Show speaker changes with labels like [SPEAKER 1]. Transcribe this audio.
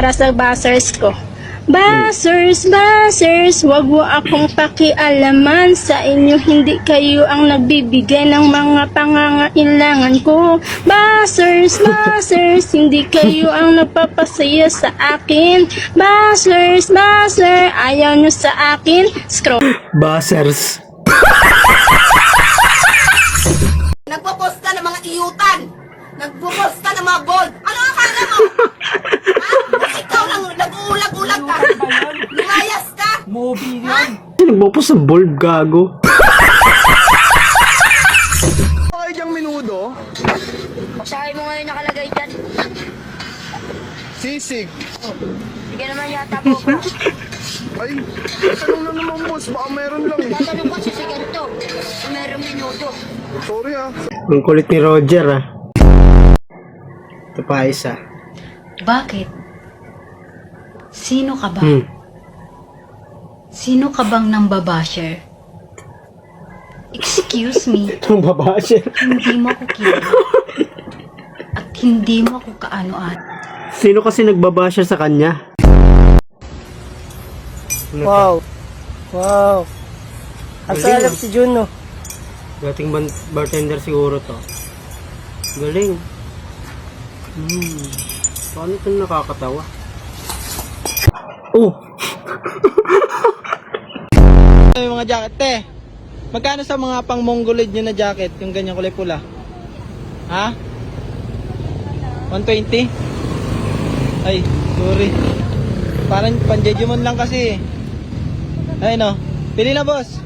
[SPEAKER 1] Para sa buzzers ko. Buzzers, buzzers, wag mo akong pakialaman. Sa inyo hindi kayo ang nagbibigay ng mga pangangailangan ko. Buzzers, buzzers, hindi kayo ang nagpapasaya sa akin. Buzzers, buzzer, ayaw nyo sa akin. Scroll.
[SPEAKER 2] Buzzers.
[SPEAKER 3] Nagpo-post ka ng mga iyutan. Nagpo-post ka ng mga gold. Ano ang akala mo? Ha? Ikaw lang, nag-uulag-ulag ka. Lumayas ka.
[SPEAKER 4] Movie yun.
[SPEAKER 2] Nagpo sa bulb, gago.
[SPEAKER 4] Okay diyang minudo.
[SPEAKER 5] Pagsahin mo ngayon nakalagay dyan.
[SPEAKER 4] Sisig.
[SPEAKER 5] Hindi naman yata po ba?
[SPEAKER 4] Ay, tanong lang naman boss. Baka meron lang eh.
[SPEAKER 5] Tatanong ko sa ganito. Kung merong minuto.
[SPEAKER 4] Sorry ah.
[SPEAKER 2] Ang kulit ni Roger, ah. Ito pa isa.
[SPEAKER 6] Bakit? Sino ka ba?
[SPEAKER 2] Hmm.
[SPEAKER 6] Sino ka bang nambabasher? Excuse me,
[SPEAKER 2] Ang babasher.
[SPEAKER 6] hindi mo ako kilala. At hindi mo ako kaano-ano.
[SPEAKER 2] Sino kasi nagbabasher sa kanya?
[SPEAKER 7] Wow. Wow. Ang
[SPEAKER 2] Galing,
[SPEAKER 7] salap
[SPEAKER 2] ah.
[SPEAKER 7] si Juno.
[SPEAKER 2] Dating bartender siguro to. Galing. Paano ito nakakatawa? Oh!
[SPEAKER 8] Yung mga jacket, te. Magkano sa mga pang mongolid nyo na jacket, yung ganyang kulay pula? Ha? 120? Ay, sorry. Parang pan-Jejumon lang kasi. Ay no. Pili na, boss.